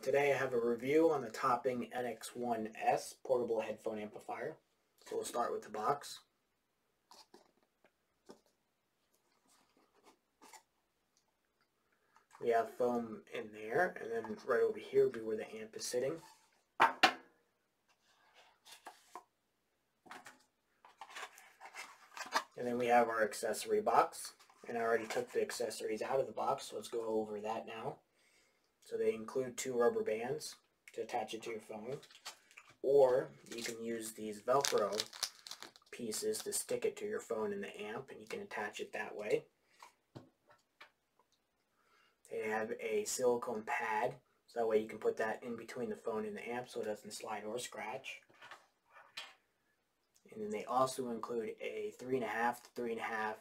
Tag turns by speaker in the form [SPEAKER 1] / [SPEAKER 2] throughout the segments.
[SPEAKER 1] Today I have a review on the Topping NX1s portable headphone amplifier. So we'll start with the box. We have foam in there, and then right over here will be where the amp is sitting. And then we have our accessory box, and I already took the accessories out of the box, so let's go over that now. So they include 2 rubber bands to attach it to your phone, or you can use these Velcro pieces to stick it to your phone in the amp, and you can attach it that way. They have a silicone pad, so that way you can put that in between the phone and the amp so it doesn't slide or scratch. And then they also include a 3.5 to 3.5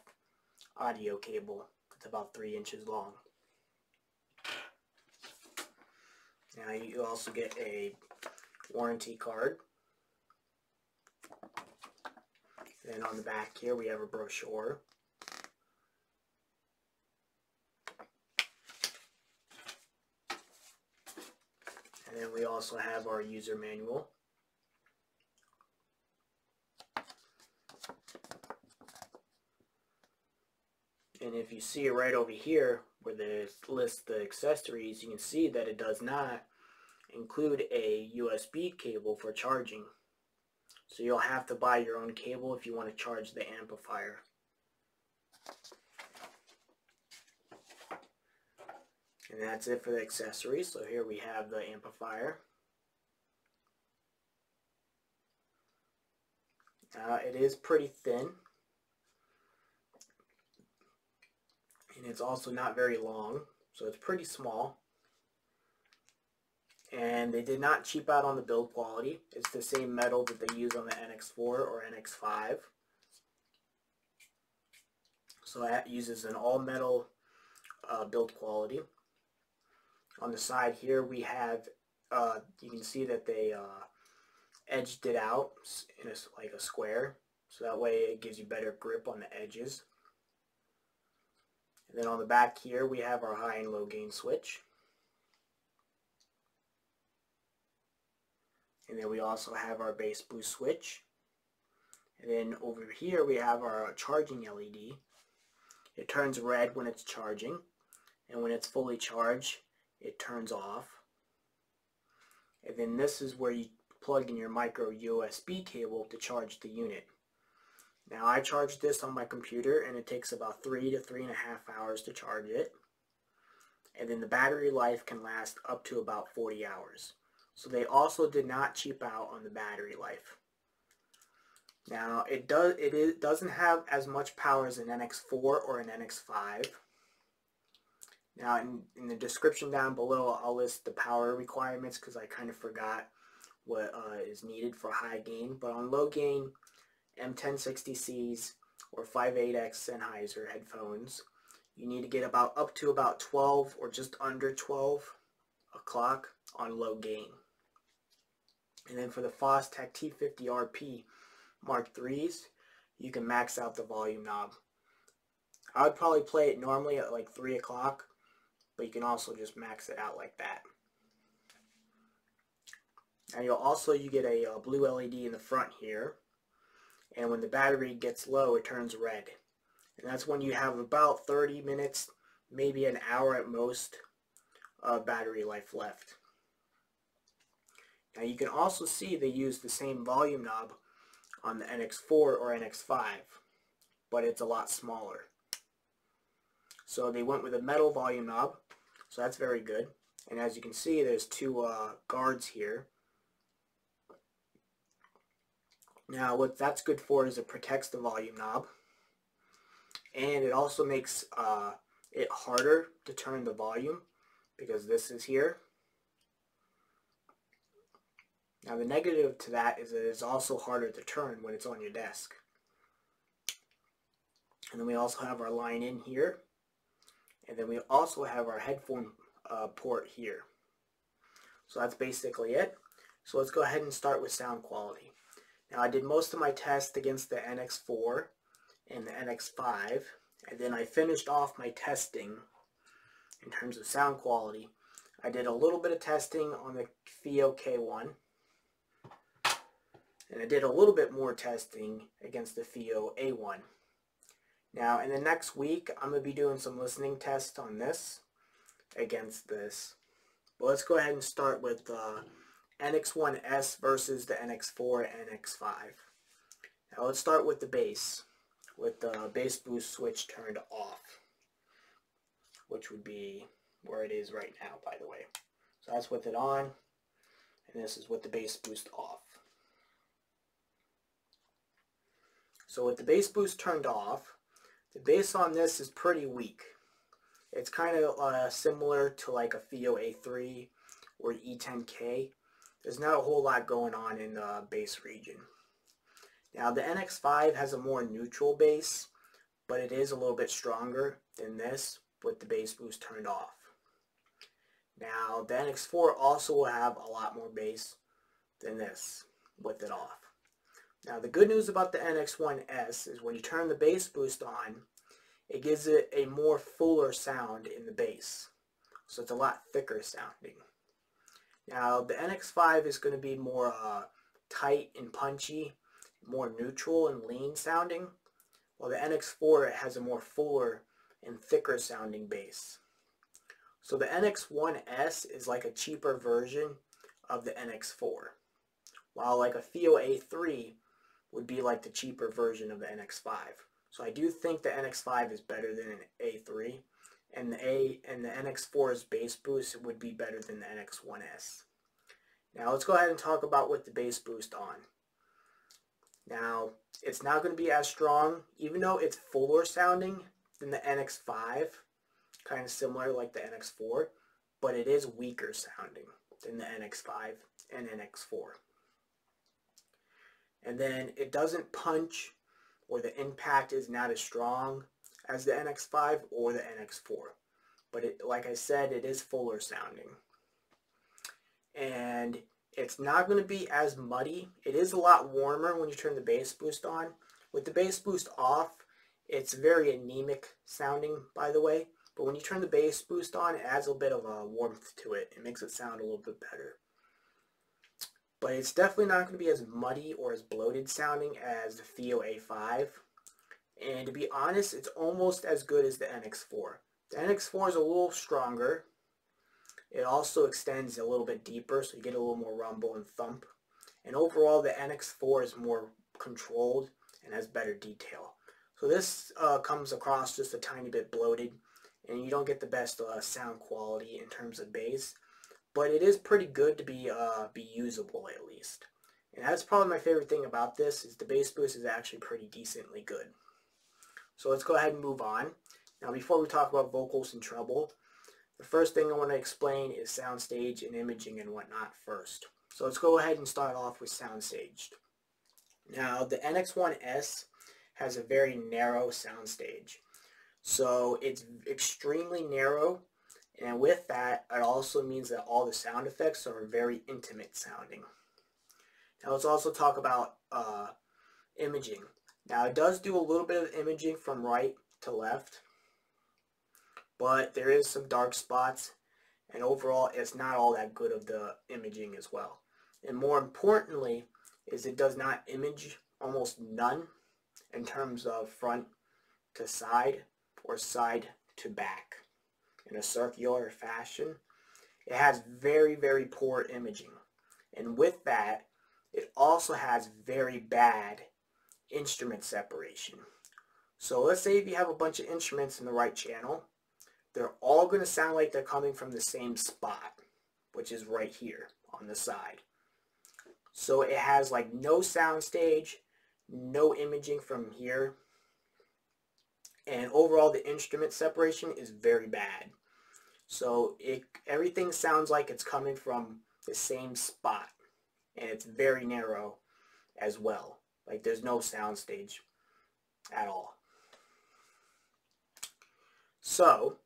[SPEAKER 1] audio cable. It's about 3 inches long. Now you also get a warranty card. And on the back here we have a brochure. And then we also have our user manual. And if you see it right over here where they list the accessories, you can see that it does not include a USB cable for charging. So you'll have to buy your own cable if you want to charge the amplifier. And that's it for the accessories. So here we have the amplifier. It is pretty thin. And it's also not very long, so it's pretty small. And they did not cheap out on the build quality. It's the same metal that they use on the NX4 or NX5. So that uses an all metal build quality. On the side here we have, you can see that they edged it out in like a square, so that way it gives you better grip on the edges. And then on the back here we have our high and low gain switch. And then we also have our bass boost switch. And then over here we have our charging LED. It turns red when it's charging, and when it's fully charged it turns off. And then this is where you plug in your micro USB cable to charge the unit. Now I charged this on my computer and it takes about 3 to 3.5 hours to charge it. And then the battery life can last up to about 40 hours. So they also did not cheap out on the battery life. Now it doesn't have as much power as an NX4 or an NX5. Now in the description down below I'll list the power requirements because I kind of forgot what is needed for high gain. But on low gain M1060Cs or 5.8x Sennheiser headphones, you need to get up to about 12 or just under 12 o'clock on low gain. And then for the Fostex T50RP Mark IIIs, you can max out the volume knob. I would probably play it normally at like 3 o'clock, but you can also just max it out like that. And you get a blue LED in the front here, and when the battery gets low it turns red. And that's when you have about 30 minutes, maybe an hour at most, battery life left. Now you can also see they use the same volume knob on the NX4 or NX5, but it's a lot smaller. So they went with a metal volume knob, so that's very good. And as you can see, there's 2 guards here. Now what that's good for is it protects the volume knob, and it also makes it harder to turn the volume because this is here. Now the negative to that is that it's also harder to turn when it's on your desk. And then we also have our line in here, and then we also have our headphone port here. So that's basically it. So let's go ahead and start with sound quality. Now I did most of my tests against the NX4 and the NX5, and then I finished off my testing in terms of sound quality I did a little bit of testing on the FIO K1, and I did a little bit more testing against the FIO A1. Now in the next week I'm going to be doing some listening tests on this against this. But let's go ahead and start with the NX1s versus the NX4 and NX5. Now let's start with the bass, with the bass boost switch turned off, which would be where it is right now, by the way. So that's with it on, and this is with the bass boost off. So with the bass boost turned off, the bass on this is pretty weak. It's kind of similar to like a FIO A3 or E10K. There's not a whole lot going on in the bass region. Now the NX5 has a more neutral bass, but it is a little bit stronger than this with the bass boost turned off. Now the NX4 also will have a lot more bass than this with it off. Now the good news about the NX1s is when you turn the bass boost on, it gives it a more fuller sound in the bass. So it's a lot thicker sounding. Now the NX5 is going to be more tight and punchy, more neutral and lean sounding, while the NX4 has a more fuller and thicker sounding bass. So the NX1s is like a cheaper version of the NX4, while like a FIO A3 would be like the cheaper version of the NX5. So I do think the NX5 is better than an A3, and the NX4's bass boost would be better than the NX1s. Now let's go ahead and talk about with the bass boost on. Now it's not going to be as strong, even though it's fuller sounding than the NX5, kind of similar like the NX4, but it is weaker sounding than the NX5 and NX4. And then it doesn't punch, or the impact is not as strong as the NX5 or the NX4. But it, like I said, it is fuller sounding. And it's not going to be as muddy. It is a lot warmer when you turn the bass boost on. With the bass boost off, it's very anemic sounding, by the way. But when you turn the bass boost on, it adds a bit of a warmth to it. It makes it sound a little bit better. But it's definitely not going to be as muddy or as bloated sounding as the FIO A5. And to be honest, it's almost as good as the NX4. The NX4 is a little stronger. It also extends a little bit deeper, so you get a little more rumble and thump. And overall, the NX4 is more controlled and has better detail. So this comes across just a tiny bit bloated, and you don't get the best sound quality in terms of bass. But it is pretty good to be usable at least. And that's probably my favorite thing about this, is the bass boost is actually pretty decently good. So let's go ahead and move on. Now before we talk about vocals and treble, the first thing I want to explain is soundstage and imaging and whatnot first. So let's go ahead and start off with soundstage. Now the NX1s has a very narrow soundstage. So it's extremely narrow. And with that, it also means that all the sound effects are very intimate sounding. Now let's also talk about imaging. Now it does do a little bit of imaging from right to left, but there is some dark spots, and overall it's not all that good of the imaging as well. And more importantly is it does not image almost none in terms of front to side or side to back. In a circular fashion. It has very, very poor imaging. And with that, it also has very bad instrument separation. So let's say if you have a bunch of instruments in the right channel, they're all going to sound like they're coming from the same spot, which is right here on the side. So it has like no soundstage, no imaging from here, and overall the instrument separation is very bad. So everything sounds like it's coming from the same spot, and it's very narrow as well. Like there's no soundstage at all. So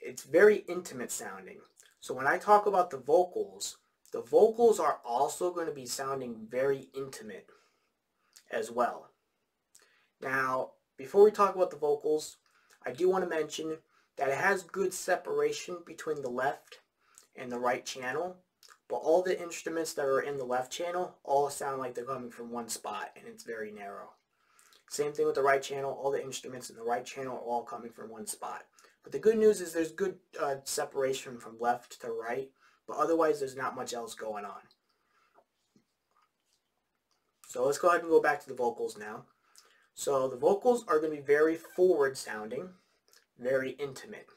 [SPEAKER 1] it's very intimate sounding. So when I talk about the vocals are also going to be sounding very intimate as well. Now, before we talk about the vocals, I do want to mention that it has good separation between the left and the right channel, but all the instruments that are in the left channel all sound like they're coming from one spot, and it's very narrow. Same thing with the right channel. All the instruments in the right channel are all coming from one spot. But the good news is there's good separation from left to right, but otherwise there's not much else going on. So let's go ahead and go back to the vocals now. So the vocals are going to be very forward sounding, very intimate.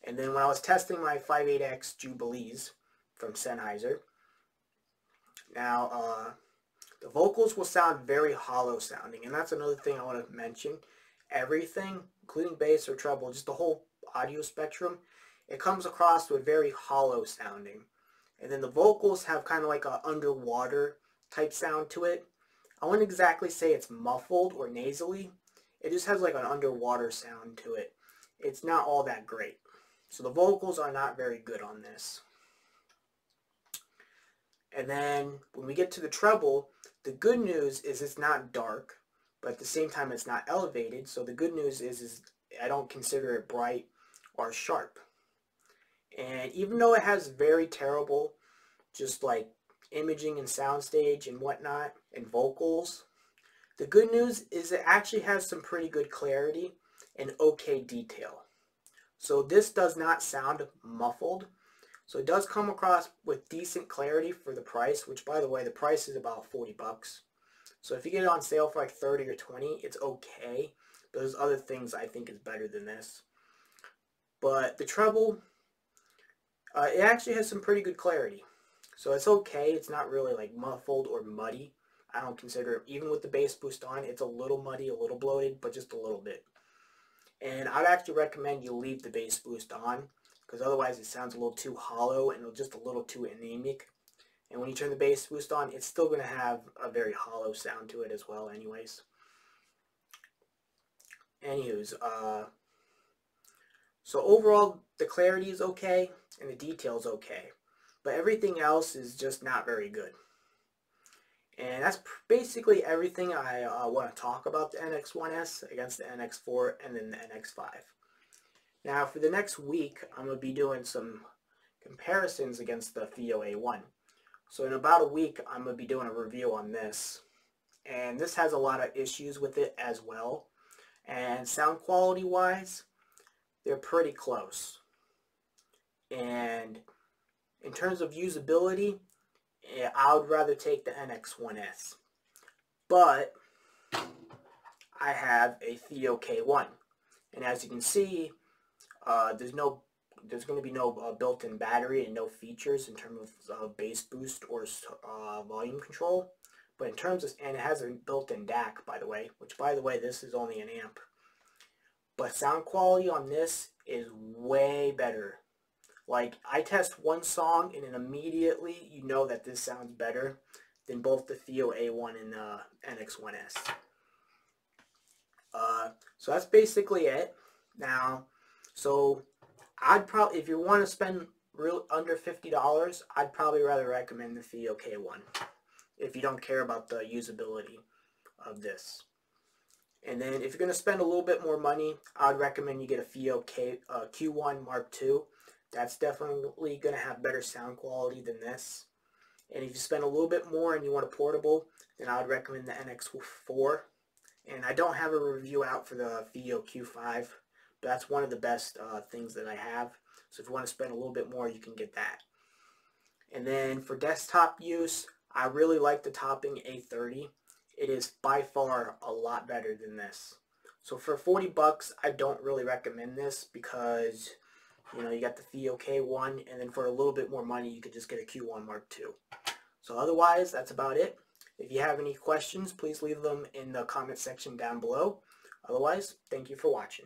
[SPEAKER 1] And then when I was testing my 5.8X Jubilees from Sennheiser, now the vocals will sound very hollow sounding, and that's another thing I want to mention. Everything, including bass or treble, just the whole audio spectrum, it comes across with very hollow sounding. And then the vocals have kind of like an underwater type sound to it. I wouldn't exactly say it's muffled or nasally. It just has like an underwater sound to it. It's not all that great. So the vocals are not very good on this. And then when we get to the treble, the good news is it's not dark, but at the same time it's not elevated. So the good news is I don't consider it bright or sharp. And even though it has very terrible, just like imaging and soundstage and whatnot, and vocals, the good news is it actually has some pretty good clarity and okay detail. So this does not sound muffled. So it does come across with decent clarity for the price, which by the way, the price is about 40 bucks. So if you get it on sale for like 30 or 20, it's okay. But there's other things I think is better than this. But the treble, it actually has some pretty good clarity. So it's okay. It's not really like muffled or muddy. I don't consider it, even with the bass boost on, it's a little muddy, a little bloated, but just a little bit. And I'd actually recommend you leave the bass boost on, because otherwise it sounds a little too hollow and just a little too anemic. And when you turn the bass boost on, it's still going to have a very hollow sound to it as well anyways. Anywho's, so overall the clarity is okay and the detail is okay, but everything else is just not very good. And that's basically everything I want to talk about the NX1s against the NX4 and then the NX5. Now for the next week, I'm going to be doing some comparisons against the FIO A1. So in about a week, I'm going to be doing a review on this. And this has a lot of issues with it as well. And sound quality wise, they're pretty close. And in terms of usability, I would rather take the NX1s. But I have a FIO K1. And as you can see, there's going to be no built-in battery and no features in terms of bass boost or volume control. But in terms of, and it has a built-in DAC, by the way, which by the way, this is only an amp. But sound quality on this is way better. Like, I test one song and then immediately you know that this sounds better than both the FIO A1 and the NX1s. So that's basically it. Now, so I'd probably, if you want to spend under $50, I'd probably rather recommend the FIO K1 if you don't care about the usability of this. And then if you're going to spend a little bit more money, I'd recommend you get a FIO Q1 Mark II. That's definitely going to have better sound quality than this. And if you spend a little bit more and you want a portable, then I would recommend the NX4. And I don't have a review out for the FIO Q5, but that's one of the best things that I have. So if you want to spend a little bit more, you can get that. And then for desktop use, I really like the Topping A30. It is by far a lot better than this. So for 40 bucks, I don't really recommend this because, you know, you got the FIO K1, and then for a little bit more money, you could just get a Q1 Mark II. So otherwise, that's about it. If you have any questions, please leave them in the comment section down below. Otherwise, thank you for watching.